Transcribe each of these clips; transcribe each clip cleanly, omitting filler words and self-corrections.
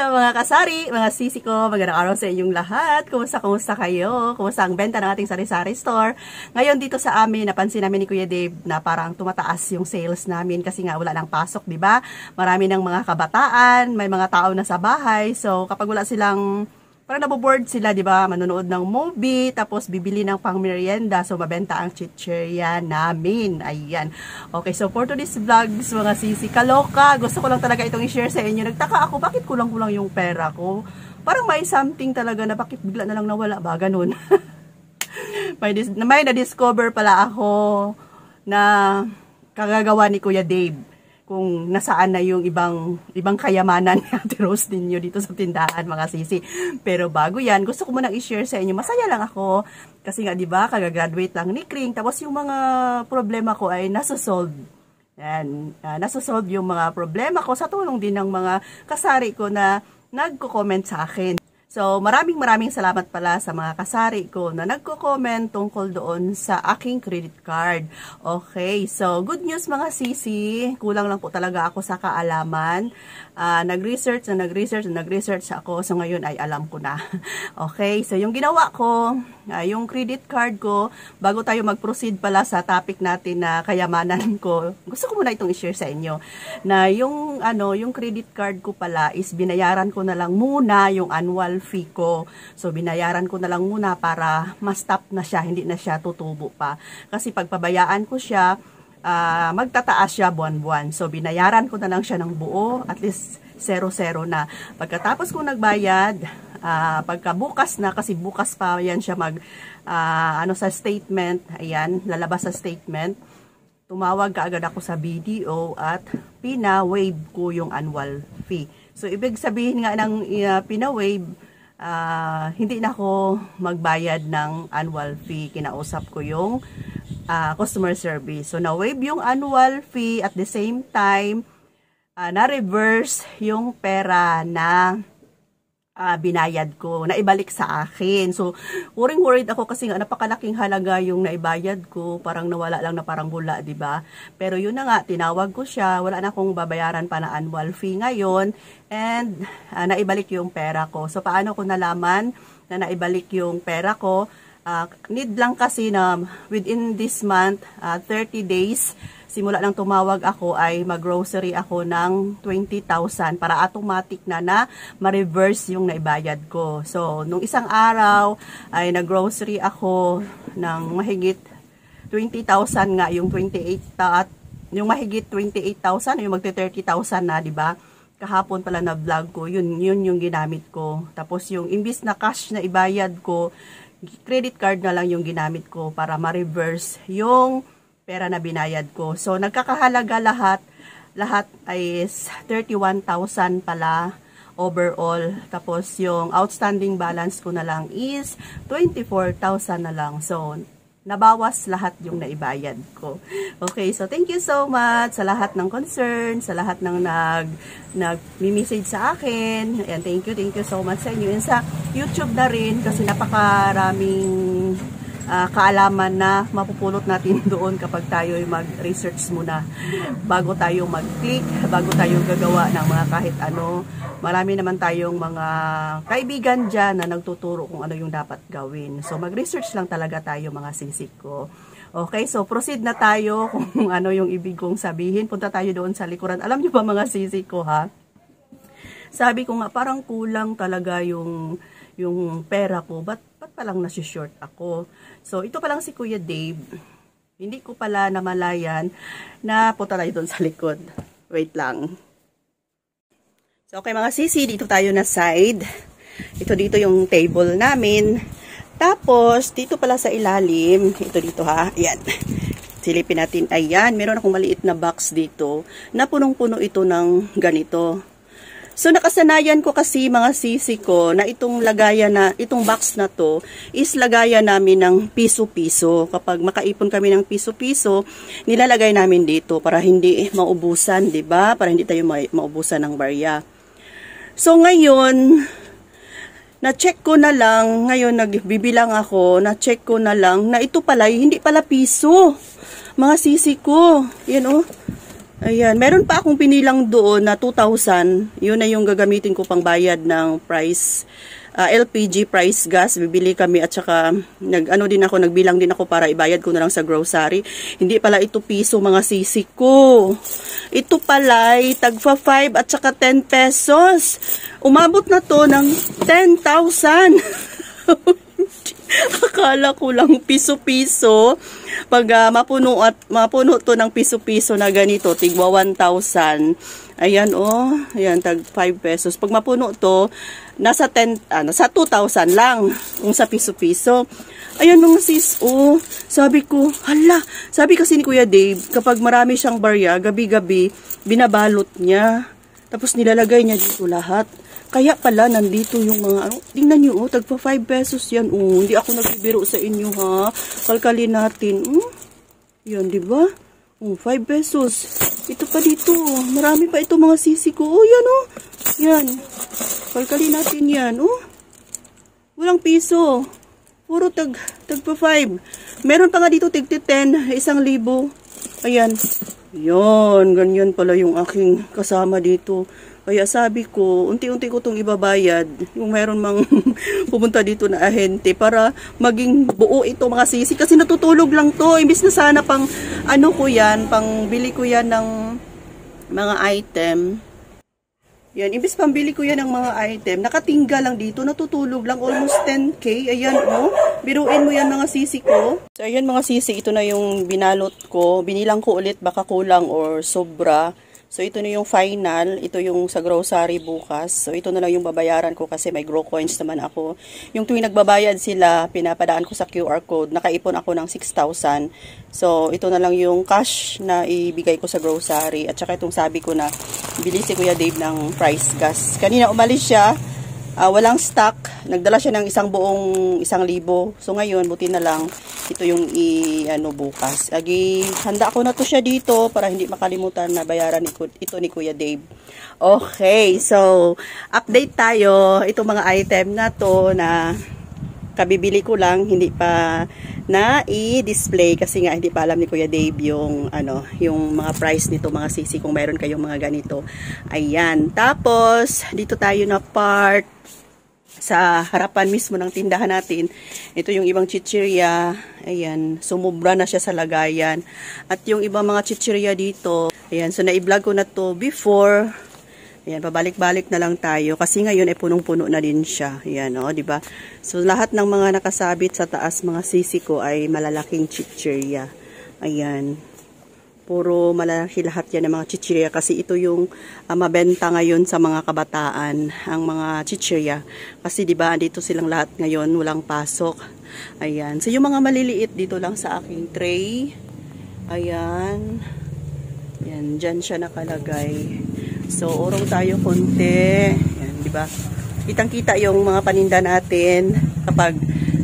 Hello mga kasari, mga sisi ko, magandang araw sa inyong lahat. Kumusta kayo? Kumusta ang benta ng ating sari-sari store? Ngayon dito sa amin, napansin namin ni Kuya Dave na parang tumataas yung sales namin kasi nga wala nang pasok, di ba? Marami ng mga kabataan, may mga tao na sa bahay. So kapag wala silang parang naboboard sila, di ba? Manonood ng movie, tapos bibili ng pang-merienda. So, mabenta ang chichirya namin. Ayan. Okay, so for today's vlogs, mga sisi, kaloka. Gusto ko lang talaga itong i-share sa inyo. Nagtaka ako, bakit kulang-kulang yung pera ko? Parang may something talaga na bakit bigla na lang nawala ba? Ganun. may na-discover pala ako na kagagawa ni Kuya Dave. Kung nasaan na yung ibang kayamanan ni Ate Rose ninyo dito sa tindahan, mga sisi. Pero bago yan, gusto ko munang i-share sa inyo. Masaya lang ako. Kasi nga, di ba, kagagraduate lang ni Kring. Tapos yung mga problema ko ay nasosolve. Yan. Nasosolve yung mga problema ko sa tulong din ng mga kasari ko na nagko-comment sa akin. So, maraming salamat pala sa mga kasari ko na nagko-comment tungkol doon sa aking credit card. Okay, so good news mga sisi. Kulang lang po talaga ako sa kaalaman. Nag-research ako. So, ngayon ay alam ko na. Okay, so yung ginawa ko, yung credit card ko, bago tayo mag-proceed pala sa topic natin na kayamanan ko, gusto ko muna itong i-share sa inyo. Na yung credit card ko pala is binayaran ko na lang muna yung annual fee ko. So, binayaran ko na lang muna para ma-stop na siya, hindi na siya tutubo pa. Kasi pagpabayaan ko siya, magtataas siya buwan-buwan. So, binayaran ko na lang siya ng buo, at least 0-0 na. Pagkatapos kong nagbayad, pagkabukas na, kasi bukas pa yan siya sa statement, ayan, lalabas sa statement, tumawag kaagad ako sa BDO at pina-waive ko yung annual fee. So, ibig sabihin nga ng pina-waive, hindi na ako magbayad ng annual fee. Kinausap ko yung customer service. So, na-waive yung annual fee at the same time, na-reverse yung pera na binayad ko, naibalik sa akin. So, worried ako kasi nga napakalaking halaga yung naibayad ko, parang nawala lang na parang bula, di ba? Pero yun na nga, tinawag ko siya, wala na akong babayaran pa na annual fee ngayon, and naibalik yung pera ko. So, paano ko nalaman na naibalik yung pera ko? Need lang kasi na within this month, 30 days, simula lang tumawag ako ay mag-grocery ako ng 20,000 para automatic na ma-reverse yung naibayad ko. So, nung isang araw ay nag-grocery ako ng mahigit 20,000 nga, yung 28 yung mahigit 28,000, yung magte-30,000 na, di ba? Kahapon pala na vlog ko, yun yung ginamit ko. Tapos yung imbis na cash na ibayad ko, credit card na lang yung ginamit ko para ma-reverse yung pera na binayad ko. So, nagkakahalaga lahat ay 31,000 pala overall. Tapos, yung outstanding balance ko na lang is 24,000 na lang. So, nabawas lahat yung naibayad ko. Okay, so thank you so much sa lahat ng concern, sa lahat ng nag-message sa akin. Ayan, thank you so much sa inyo. And sa YouTube na rin, kasi napakaraming kaalaman na mapupulot natin doon kapag tayo ay mag-research muna bago tayo mag-click, bago tayo gagawa ng mga kahit ano. Marami naman tayong mga kaibigan dyan na nagtuturo kung ano yung dapat gawin. So, mag-research lang talaga tayo, mga sisik ko. Okay, so proceed na tayo kung ano yung ibig kong sabihin. Punta tayo doon sa likuran. Alam nyo ba, mga sisik ko, ha? Sabi ko nga, parang kulang talaga yung pera ko. Ba't palang nasi-short ako? So, ito palang si Kuya Dave. Hindi ko pala namalayan na punta tayo doon sa likod. Wait lang. So, okay mga sisi, dito tayo na side. Dito yung table namin. Tapos, dito pala sa ilalim, dito ha, ayan. Silipin natin, ayan, meron akong maliit na box dito na punong-puno ito ng ganito. So, nakasanayan ko kasi, mga sisi ko, na itong box na to is lagayan namin ng piso-piso. Kapag makaipon kami ng piso-piso, nilalagay namin dito para hindi maubusan, 'di ba? Para hindi tayo maubusan ng barya. So, ngayon, na-check ko na lang, ngayon nagbibilang ako, na-check ko na lang na ito pala, hindi pala piso. Mga sisi ko, yan oh. Ayan, meron pa akong pinilang doon na 2,000. Yun na yung gagamitin ko pang bayad ng price, LPG price gas. Bibili kami at saka nagbilang din ako para ibayad ko na lang sa grocery. Hindi pala ito piso mga sisi ko. Ito pala ay tagfa 5 at saka 10 pesos. Umabot na to ng 10,000. Akala ko lang piso-piso. Pag mapuno to ng piso-piso na ganito, tigwa 1,000. Ayan oh, ayan tag 5 pesos. Pag mapuno to, nasa 2,000 lang kung sa piso-piso. Ayan mga sis, oh, sabi ko, hala, sabi kasi ni Kuya Dave, kapag marami siyang barya, gabi-gabi, binabalot niya. Tapos nilalagay niya dito lahat. Kaya pala, nandito yung mga, tingnan nyo, oh, tagpa 5 pesos yan, oh. Hindi ako nagbibiro sa inyo, ha. Kalkalin natin, yan, di ba? Oh, 5 pesos. Ito pa dito, oh. Marami pa ito mga sisi ko. Oh, yan, oh. Yan. Kalkalin natin yan, oh. Walang piso. Puro tagpa 5. Meron pa nga dito, tigti 10, 1,000. Ayan. Yan, ganyan pala yung aking kasama dito. Kaya sabi ko, unti-unti ko itong ibabayad. Yung meron mang pumunta dito na ahente para maging buo ito mga sisi. Kasi natutulog lang to. Imbis na sana pang pang bili ko yan ng mga item. Yan, imbis pang bili ko yan ng mga item. Nakatingga lang dito. Natutulog lang almost 10K. Ayan oh. Biruin mo yan mga sisi ko. So ayan mga sisi, ito na yung binalot ko. Binilang ko ulit baka kulang or sobra. So, ito na yung final. Ito yung sa grocery bukas. So, ito na lang yung babayaran ko kasi may grow coins naman ako. Yung tuwing nagbabayad sila, pinapadaan ko sa QR code. Nakaipon ako ng 6,000. So, ito na lang yung cash na ibigay ko sa grocery. At saka itong sabi ko na bili si Kuya Dave ng price gas. Kanina umalis siya. Walang stock. Nagdala siya ng buong 1,000. So, ngayon, buti na lang. Ito yung bukas. Handa ko na to siya dito para hindi makalimutan na bayaran ito ni Kuya Dave. Okay, so update tayo. Itong mga item na to na kabibili ko lang, hindi pa na i-display kasi nga hindi pa alam ni Kuya Dave yung mga price nito mga sisi kung mayroon kayong mga ganito. Ayan. Tapos dito tayo na part sa harapan mismo ng tindahan natin. Ito yung ibang chichirya. Ayan, sumubra na siya sa lagayan. At yung ibang mga chichirya dito, ayan, so na-i-vlog ko na to before. Ayan, pabalik-balik na lang tayo kasi ngayon ay punong-puno na din siya. Ayan, oh, di ba? So lahat ng mga nakasabit sa taas mga sisi ko ay malalaking chichirya. Ayan. Puro malalaki lahat yan ng mga chichirya kasi ito yung mabenta ngayon sa mga kabataan, ang mga chichirya. Kasi diba, dito silang lahat ngayon, walang pasok. Ayan. So yung mga maliliit dito lang sa aking tray. Ayan. Yan, dyan siya nakalagay. So, urong tayo konti. Ayan, diba? Kitang-kita yung mga paninda natin kapag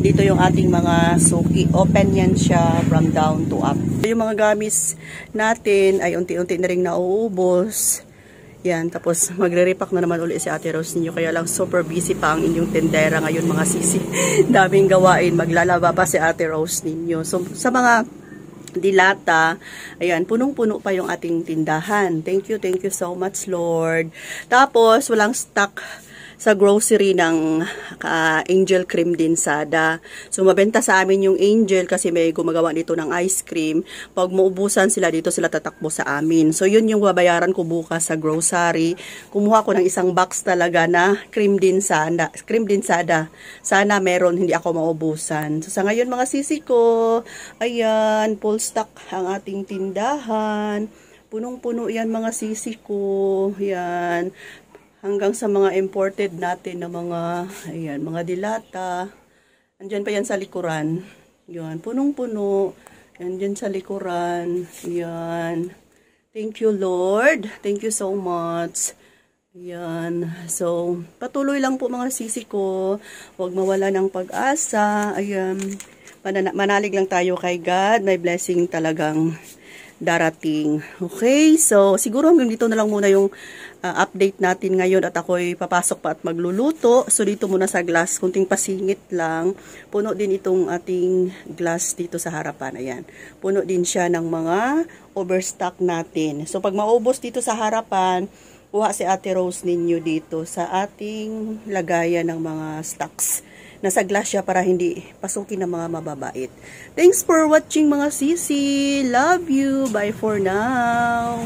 dito yung ating mga suki. Open yan siya from down to up. Yung mga gamis natin ay unti-unti na rin nauubos. Yan, tapos magre-repack na naman ulit si Ate Rose ninyo. Kaya lang super busy pa ang inyong tendera ngayon mga sisi. Daming gawain. Maglalaba pa si Ate Rose ninyo. So, sa mga dilata, ayan, punong-puno pa yung ating tindahan. Thank you so much, Lord. Tapos, walang stock sa grocery ng Angel Cream Dinsada. So, mabenta sa amin yung Angel kasi may gumagawa dito ng ice cream. Pag maubusan sila dito, sila tatakbo sa amin. So, yun yung babayaran ko bukas sa grocery. Kumuha ko ng isang box talaga na Cream Dinsada. Cream Dinsada. Sana meron, hindi ako maubusan. So, sa ngayon mga sisi ko, ayan, full stock ang ating tindahan. Punong-puno yan mga sisi ko. Ayan. Hanggang sa mga imported natin na mga, ayan, mga dilata. Andyan pa yan sa likuran. Yan, punong-puno. Yan dyan sa likuran. Yan. Thank you, Lord. Thank you so much. Yan. So, patuloy lang po mga sisi ko. Huwag mawala ng pag-asa. Ayan. Manalig lang tayo kay God. May blessing talagang darating. Okay, so siguro hanggang dito na lang muna yung update natin ngayon at ako'y papasok pa at magluluto. So dito muna sa glass, kunting pasingit lang. Puno din itong ating glass dito sa harapan. Ayan, puno din siya ng mga overstock natin. So pag maubos dito sa harapan, kuha si Ate Rose ninyo dito sa ating lagayan ng mga stocks. Nasa glass siya para hindi pasukin ng mga mababait. Thanks for watching mga sisi. Love you. Bye for now.